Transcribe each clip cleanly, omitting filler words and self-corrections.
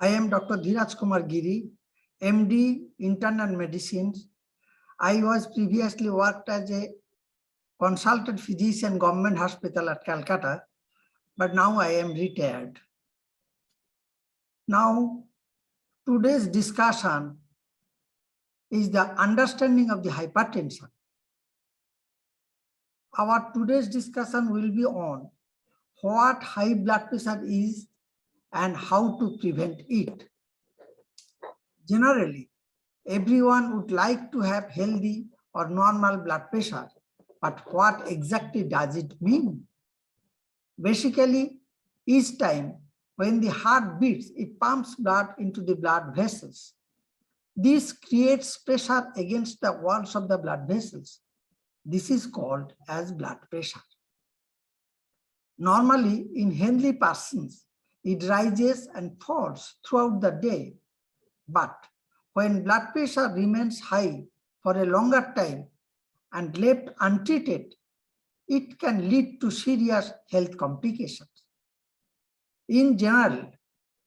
I am Dr. Dhiraj Kumar Giri, MD, Internal Medicine. I was previously worked as a consultant physician, Government Hospital at Calcutta, but now I am retired. Now, today's discussion is the understanding of the hypertension. Our today's discussion will be on what high blood pressure is and how to prevent it. Generally, everyone would like to have healthy or normal blood pressure, but what exactly does it mean? Basically, each time when the heart beats, it pumps blood into the blood vessels. This creates pressure against the walls of the blood vessels. This is called as blood pressure. Normally, in healthy persons, it rises and falls throughout the day. But when blood pressure remains high for a longer time and left untreated, it can lead to serious health complications. In general,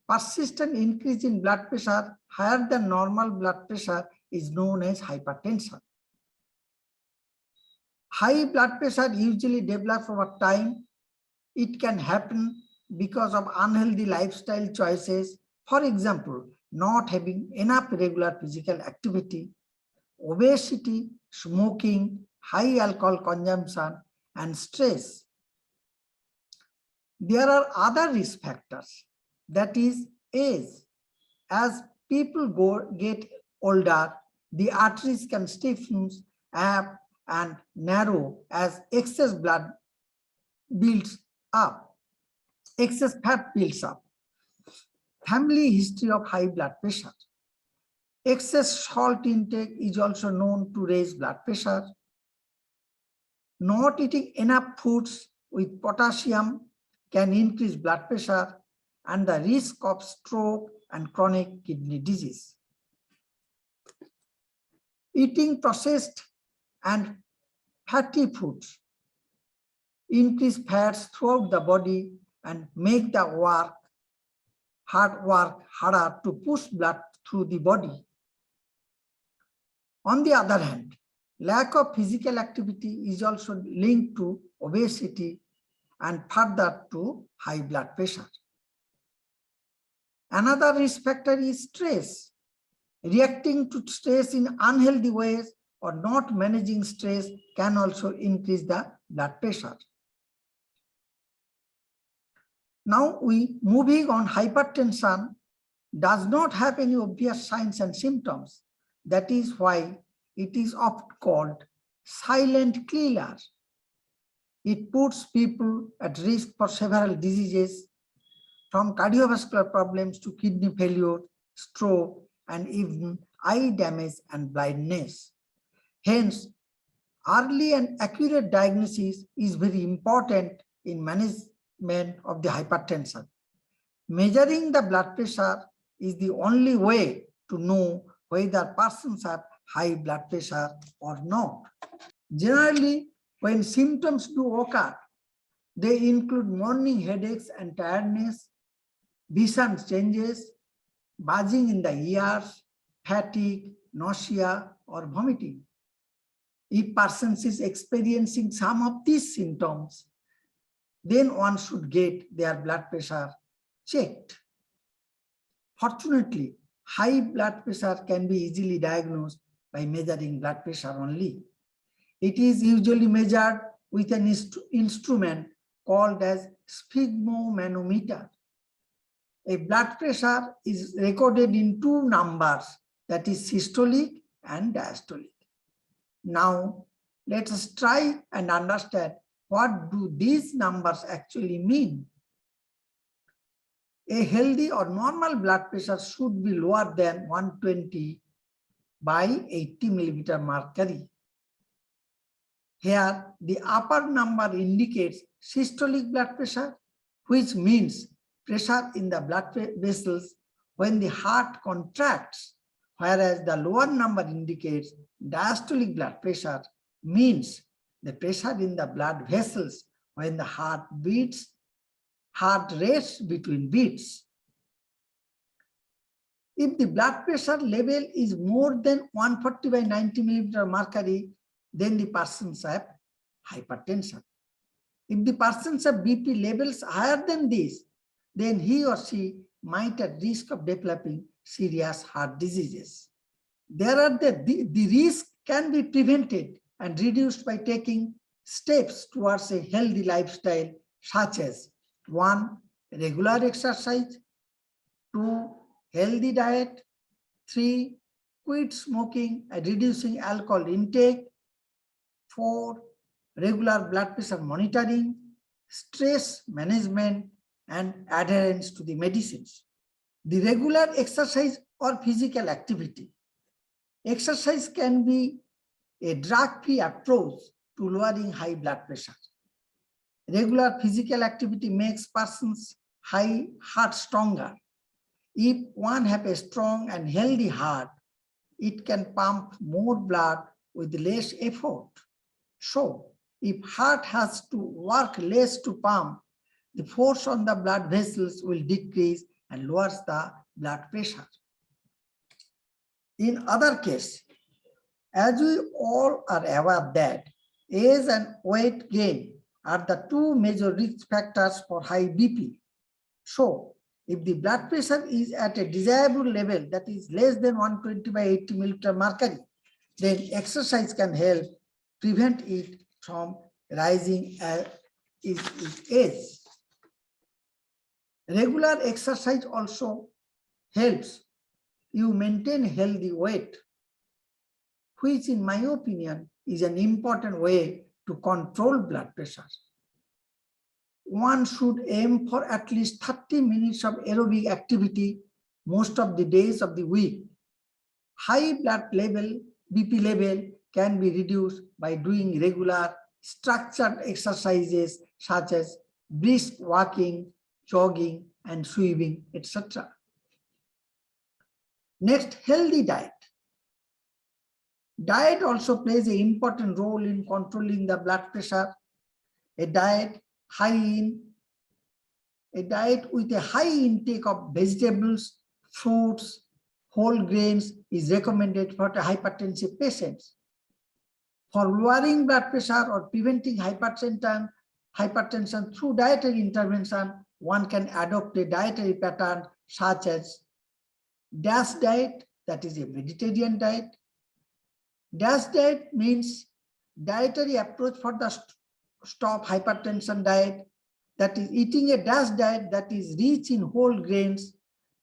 persistent increase in blood pressure higher than normal blood pressure is known as hypertension. High blood pressure usually develops over time. It can happen because of unhealthy lifestyle choices. For example, not having enough regular physical activity, obesity, smoking, high alcohol consumption, and stress. There are other risk factors, that is age. As people get older, the arteries can stiffen up and narrow as excess blood builds up, excess fat builds up. Family history of high blood pressure. Excess salt intake is also known to raise blood pressure. Not eating enough foods with potassium can increase blood pressure and the risk of stroke and chronic kidney disease. Eating processed and fatty foods increase fats throughout the body and make the heart work harder to push blood through the body. On the other hand, lack of physical activity is also linked to obesity and further to high blood pressure. Another risk factor is stress. Reacting to stress in unhealthy ways or not managing stress can also increase the blood pressure. Now moving on, hypertension does not have any obvious signs and symptoms. That is why it is often called silent killer. It puts people at risk for several diseases, from cardiovascular problems to kidney failure, stroke, and even eye damage and blindness. Hence, early and accurate diagnosis is very important in management of the hypertension. Measuring the blood pressure is the only way to know whether persons have high blood pressure or not. Generally, when symptoms do occur, they include morning headaches and tiredness, vision changes, buzzing in the ears, fatigue, nausea, or vomiting. If person is experiencing some of these symptoms, then one should get their blood pressure checked. Fortunately, high blood pressure can be easily diagnosed by measuring blood pressure only. It is usually measured with an instrument called as sphygmomanometer. A blood pressure is recorded in two numbers, that is systolic and diastolic. Now, let us try and understand what do these numbers actually mean. A healthy or normal blood pressure should be lower than 120 by 80 millimeter mercury. Here, the upper number indicates systolic blood pressure, which means pressure in the blood vessels when the heart contracts, whereas the lower number indicates diastolic blood pressure, means the pressure in the blood vessels when the heart beats, heart rates between beats. If the blood pressure level is more than 140 by 90 millimeter mercury, then the persons have hypertension. If the persons have BP levels higher than this, then he or she might at risk of developing serious heart diseases. The risk can be prevented and reduced by taking steps towards a healthy lifestyle, such as 1. Regular exercise, 2. Healthy diet, 3. Quit smoking and reducing alcohol intake, 4. Regular blood pressure monitoring, stress management, and adherence to the medicines. The regular exercise or physical activity. Exercise can be a drug-free approach to lowering high blood pressure. Regular physical activity makes persons' heart stronger. If one has a strong and healthy heart, it can pump more blood with less effort. So, if heart has to work less to pump, the force on the blood vessels will decrease and lowers the blood pressure. In other case, as we all are aware that age and weight gain are the two major risk factors for high BP. So, if the blood pressure is at a desirable level, that is less than 120 by 80 millimeter mercury, then exercise can help prevent it from rising as it age. Regular exercise also helps you maintain healthy weight, which in my opinion is an important way to control blood pressure. One should aim for at least 30 minutes of aerobic activity most of the days of the week. High blood level, BP level, can be reduced by doing regular structured exercises such as brisk walking, jogging, and swimming, etc. Next, healthy diet. Diet also plays an important role in controlling the blood pressure. A diet with a high intake of vegetables, fruits, whole grains is recommended for the hypertensive patients. For lowering blood pressure or preventing hypertension through dietary intervention, one can adopt a dietary pattern such as DASH diet, that is a vegetarian diet. DASH diet means dietary approach for the stop hypertension diet, that is eating a DASH diet that is rich in whole grains,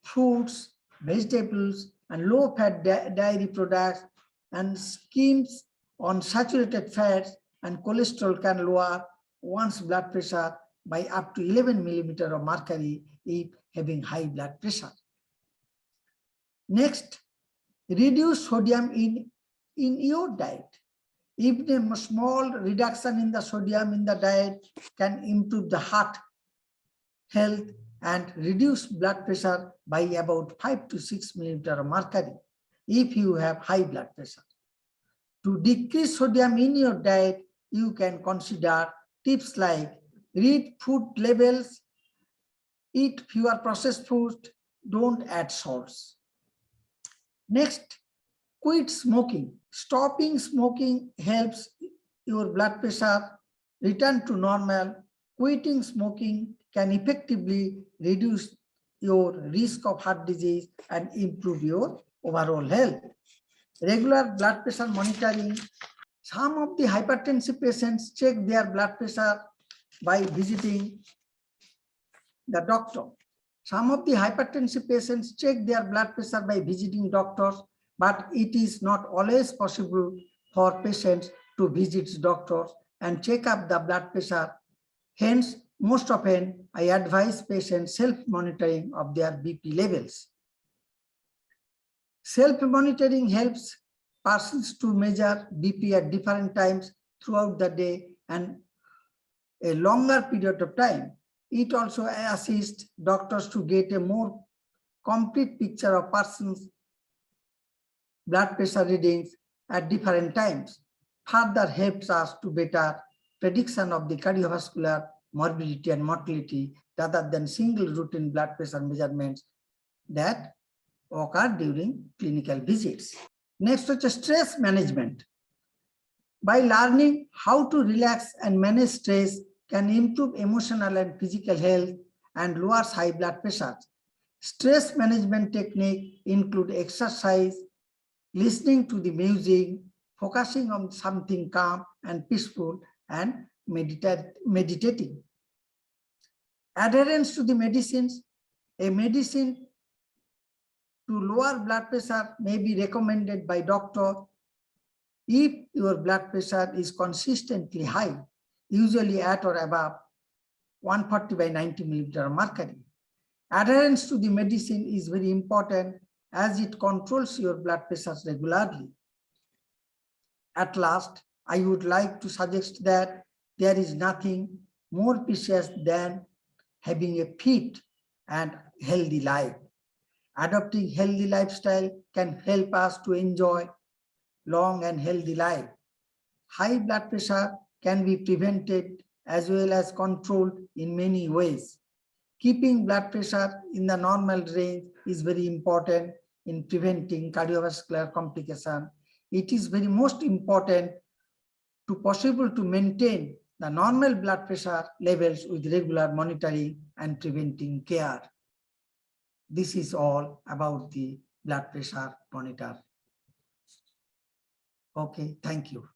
fruits, vegetables, and low-fat dairy products, and schemes on saturated fats and cholesterol can lower one's blood pressure by up to 11 millimeter of mercury if having high blood pressure. Next, reduce sodium in your diet. Even a small reduction in the sodium in the diet can improve the heart health and reduce blood pressure by about 5 to 6 millimeter of mercury if you have high blood pressure. To decrease sodium in your diet, you can consider tips like read food labels, eat fewer processed foods, don't add salts. Next, quit smoking. Stopping smoking helps your blood pressure return to normal. Quitting smoking can effectively reduce your risk of heart disease and improve your overall health. Regular blood pressure monitoring. Some of the hypertensive patients check their blood pressure by visiting the doctor. Some of the hypertensive patients check their blood pressure by visiting doctors, but it is not always possible for patients to visit doctors and check up the blood pressure. Hence, most often I advise patients self-monitoring of their BP levels. Self-monitoring helps persons to measure BP at different times throughout the day and a longer period of time. It also assists doctors to get a more complete picture of persons' blood pressure readings at different times. Further helps us to better prediction of the cardiovascular morbidity and mortality rather than single routine blood pressure measurements that occur during clinical visits. Next is stress management. By learning how to relax and manage stress can improve emotional and physical health and lowers high blood pressure. Stress management techniques include exercise, listening to the music, focusing on something calm and peaceful, and meditating. Adherence to the medicines. A medicine to lower blood pressure may be recommended by doctor if your blood pressure is consistently high, usually at or above 140 by 90 millimeter mercury. Adherence to the medicine is very important as it controls your blood pressure regularly. At last, I would like to suggest that there is nothing more precious than having a fit and healthy life. Adopting healthy lifestyle can help us to enjoy long and healthy life. High blood pressure can be prevented as well as controlled in many ways. Keeping blood pressure in the normal range is very important in preventing cardiovascular complication. It is very most important to possible to maintain the normal blood pressure levels with regular monitoring and preventing care. This is all about the blood pressure monitor. Okay, thank you.